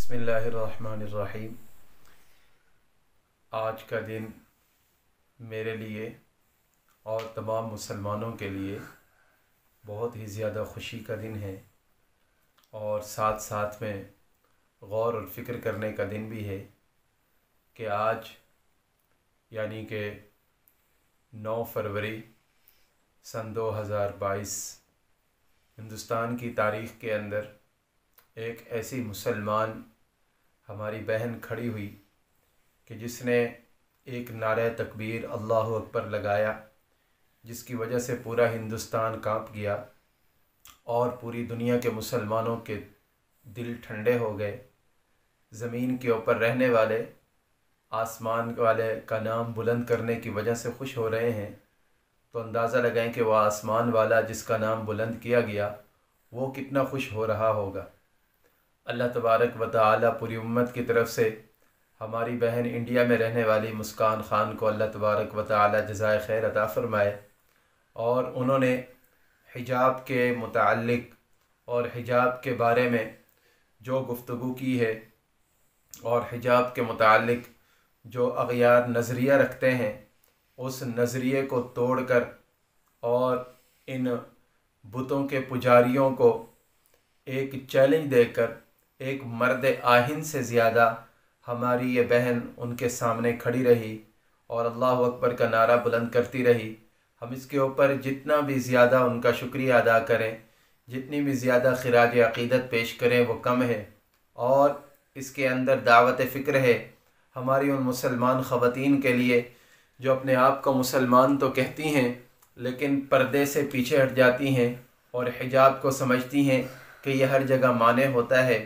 बिस्मिल्लाहिर्रहमानिर्रहीम। आज का दिन मेरे लिए और तमाम मुसलमानों के लिए बहुत ही ज़्यादा खुशी का दिन है और साथ साथ में गौर और फ़िक्र करने का दिन भी है कि आज यानी कि 9 फरवरी सन 2022 हिंदुस्तान की तारीख़ के अंदर एक ऐसी मुसलमान हमारी बहन खड़ी हुई कि जिसने एक नारे तकबीर अल्लाहु अकबर लगाया, जिसकी वजह से पूरा हिंदुस्तान कांप गया और पूरी दुनिया के मुसलमानों के दिल ठंडे हो गए। ज़मीन के ऊपर रहने वाले आसमान वाले का नाम बुलंद करने की वजह से खुश हो रहे हैं, तो अंदाज़ा लगाएं कि वह आसमान वाला जिसका नाम बुलंद किया गया वो कितना खुश हो रहा होगा। अल्लाह तबारक व तआला पूरी उम्मत की तरफ से हमारी बहन इंडिया में रहने वाली मुस्कान ख़ान को अल्लाह तबारक व तआला जज़ाए खैर अता फ़रमाए। और उन्होंने हिजाब के मुताल्लिक़ और हिजाब के बारे में जो गुफ्तगू की है और हिजाब के मुताल्लिक़ जो अग़यार नज़रिया रखते हैं, उस नज़रिए को तोड़कर और इन बुतों के पुजारियों को एक चैलेंज देकर एक मर्द आहिन से ज़्यादा हमारी ये बहन उनके सामने खड़ी रही और अल्लाह अकबर का नारा बुलंद करती रही। हम इसके ऊपर जितना भी ज़्यादा उनका शुक्रिया अदा करें, जितनी भी ज़्यादा खिराज अक़ीदत पेश करें वो कम है। और इसके अंदर दावत फ़िक्र है हमारी उन मुसलमान ख़वातीन के लिए जो अपने आप को मुसलमान तो कहती हैं लेकिन पर्दे से पीछे हट जाती हैं और हिजाब को समझती हैं कि यह हर जगह माने होता है।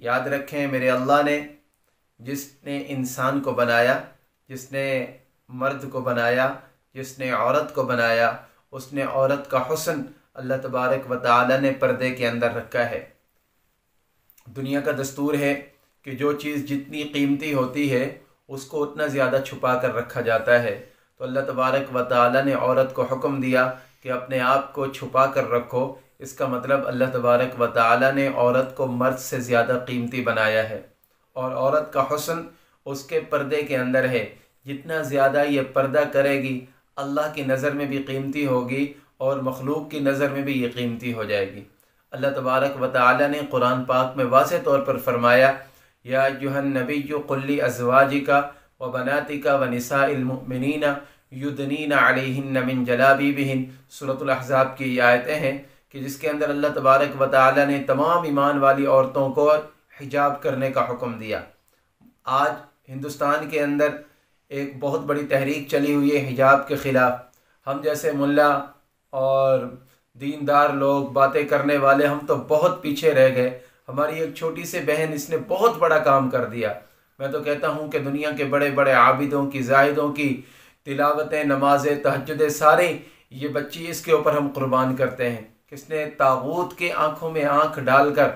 याद रखें, मेरे अल्लाह ने जिसने इंसान को बनाया, जिसने मर्द को बनाया, जिसने औरत को बनाया, उसने औरत का हुस्न अल्लाह तबारक व तआला ने पर्दे के अंदर रखा है। दुनिया का दस्तूर है कि जो चीज़ जितनी कीमती होती है उसको उतना ज़्यादा छुपा कर रखा जाता है। तो अल्लाह तबारक व तआला ने औरत को हुक्म दिया कि अपने आप को छुपा कर रखो। इसका मतलब अल्लाह तबारक व तआला ने औरत को मर्द से ज़्यादा कीमती बनाया है और औरत का हुस्न उसके पर्दे के अंदर है। जितना ज़्यादा ये पर्दा करेगी अल्लाह की नज़र में भी कीमती होगी और मखलूक की नज़र में भी ये कीमती हो जाएगी। अल्लाह तबारक व तआला ने कुरान पाक में वाज़ेह तौर पर फरमाया, या अय्युहन नबिय्यु कुल लि अज़वाजिका व बनातिका व निसाइल मुमिनीना युदनीना अलैहिन्ना मिन जलाबिबिहिन। सूरतुल अहज़ाब की आयतें हैं कि जिसके अंदर अल्लाह तबारक व तआला ने तमाम ईमान वाली औरतों को हिजाब करने का हुक्म दिया। आज हिंदुस्तान के अंदर एक बहुत बड़ी तहरीक चली हुई है हिजाब के ख़िलाफ़। हम जैसे मुल्ला और दीनदार लोग, बातें करने वाले, हम तो बहुत पीछे रह गए। हमारी एक छोटी सी बहन, इसने बहुत बड़ा काम कर दिया। मैं तो कहता हूँ कि दुनिया के बड़े बड़े आबिदों की, जाहिदों की तिलावतें, नमाज़ें, तहज्जुदें सारे ये बच्ची इसके ऊपर हम कुर्बान करते हैं। किसने तागूत के आँखों में आँख डालकर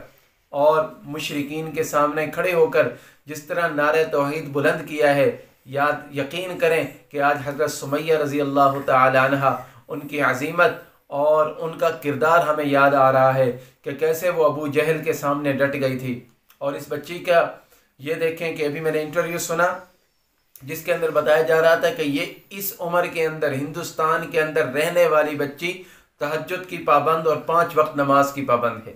और मुशरिकीन के सामने खड़े होकर जिस तरह नारे तौहीद बुलंद किया है, यकीन करें कि आज हज़रत सुमैया रज़ी अल्लाह तआला अन्हा, उनकी अज़ीमत और उनका किरदार हमें याद आ रहा है कि कैसे वो अबू जहल के सामने डट गई थी। और इस बच्ची का ये देखें कि अभी मैंने इंटरव्यू सुना जिसके अंदर बताया जा रहा था कि ये इस उम्र के अंदर हिंदुस्तान के अंदर रहने वाली बच्ची तहज्जुद की पाबंद और 5 वक्त नमाज की पाबंद है।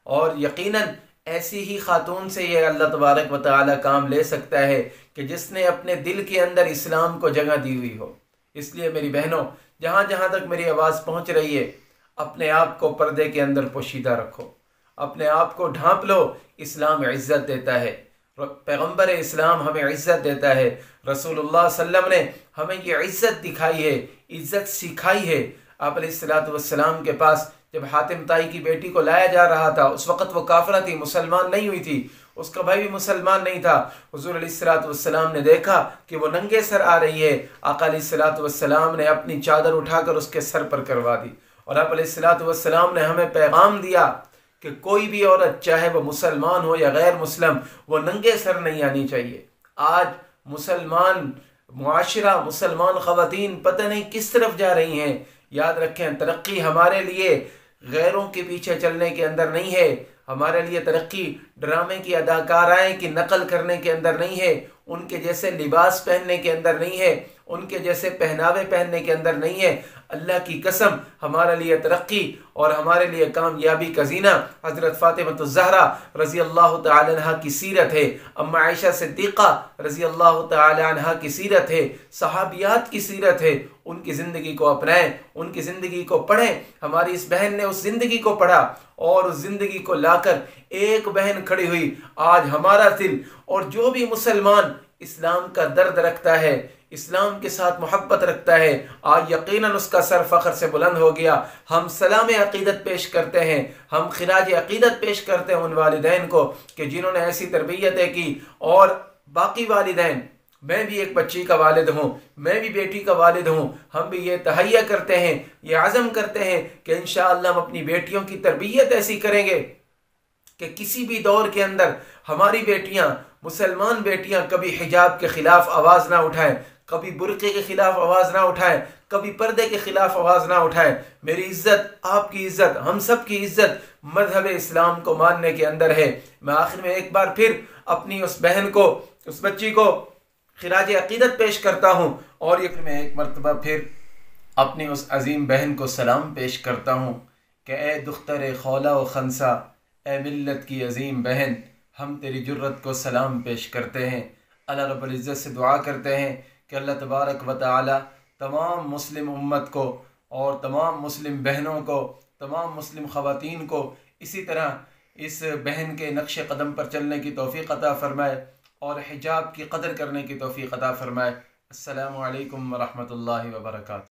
और यकीनन ऐसी ही खातून से ये अल्लाह तबारक व तआला काम ले सकता है कि जिसने अपने दिल के अंदर इस्लाम को जगह दी हुई हो। इसलिए मेरी बहनों, जहाँ जहाँ तक मेरी आवाज़ पहुँच रही है, अपने आप को पर्दे के अंदर पोशीदा रखो, अपने आप को ढांप लो। इस्लाम इज़्ज़त देता है, पैगम्बर इस्लाम हमें इज़्ज़त देता है, रसूलुल्लाह सल्लम ने हमें ये इज़्ज़त दिखाई है, इज़्ज़त सिखाई है। आप अलैहिस्सलातु वस्सलाम के पास जब हातिम ताई की बेटी को लाया जा रहा था, उस वक़्त वो काफ़िरा थी, मुसलमान नहीं हुई थी, उसका भाई भी मुसलमान नहीं था। हुज़ूर अलैहिस्सलातु वस्सलाम ने देखा कि वो नंगे सर आ रही है। आका अलैहिस्सलातु वस्सलाम ने अपनी चादर उठाकर उसके सर पर करवा दी। और आप अलैहिस्सलातु वस्सलाम ने हमें पैगाम दिया कि कोई भी औरत, चाहे वो मुसलमान हो या गैर मुस्लिम, वो नंगे सर नहीं आनी चाहिए। आज मुसलमान मुआशरा, मुसलमान ख़वातीन पता नहीं किस तरफ जा रही हैं। याद रखें, तरक्की हमारे लिए गैरों के पीछे चलने के अंदर नहीं है, हमारे लिए तरक्की ड्रामे की अदाकाराएं की नकल करने के अंदर नहीं है, उनके जैसे लिबास पहनने के अंदर नहीं है, उनके जैसे पहनावे पहनने के अंदर नहीं है। अल्लाह की कसम, हमारे लिए तरक्की और हमारे लिए कामयाबी का ज़ीना हज़रत फ़ातिमा ज़हरा रज़ी अल्लाह तआला अन्हा की सीरत है, अम्मा आयशा सिद्दीक़ा रज़ी अल्लाह तआला अन्हा की सीरत है, सहाबियात की सीरत है। उनकी ज़िंदगी को अपनाएं, उनकी ज़िंदगी को पढ़ें। हमारी इस बहन ने उस ज़िंदगी को पढ़ा और उस ज़िंदगी को लाकर एक बहन खड़ी हुई। आज हमारा दिल और जो भी मुसलमान इस्लाम का दर्द रखता है, इस्लाम के साथ मोहब्बत रखता है, आज यकीनन उसका सर फ़ख्र से बुलंद हो गया। हम सलाम अक़ीदत पेश करते हैं, हम खिराज अक़ीदत पेश करते हैं उन वालिदैन को कि जिन्होंने ऐसी तरबियतें की। और बाकी वालिदैन, मैं भी एक बच्ची का वालिद हूँ, मैं भी बेटी का वालिद हूँ, हम भी ये तहैया करते हैं, ये आज़म करते हैं कि इंशाअल्लाह हम अपनी बेटियों की तरबियत ऐसी करेंगे कि किसी भी दौर के अंदर हमारी बेटियां, मुसलमान बेटियां कभी हिजाब के खिलाफ आवाज़ ना उठाएं, कभी बुर्के के खिलाफ आवाज़ ना उठाएं, कभी पर्दे के खिलाफ आवाज़ ना उठाएं। मेरी इज़्ज़त, आपकी इज़्ज़त, हम सब की इज़्ज़त मज़हब इस्लाम को मानने के अंदर है। मैं आखिर में एक बार फिर अपनी उस बहन को, उस बच्ची को खिराज अक़ीदत पेश करता हूँ और ये मैं एक मरतबा फिर अपनी उस अजीम बहन को सलाम पेश करता हूँ कि ए दुख्तर खौला व खनसा, ए मिल्लत की अजीम बहन, हम तेरी जुर्रत को सलाम पेश करते हैं। अल्लाह रब्बुल इज़्ज़त से दुआ करते हैं कि अल्लाह तबारक व तआला तमाम मुस्लिम उम्मत को और तमाम मुस्लिम बहनों को, तमाम मुस्लिम ख़वातीन को इसी तरह इस बहन के नक्श कदम पर चलने की तौफ़ीक़ अता फ़रमाए और हिजाब की कदर करने की तौफ़ीक़ अता फ़रमाए। अस्सलामु अलैकुम व रहमतुल्लाहि व बरकातुहू।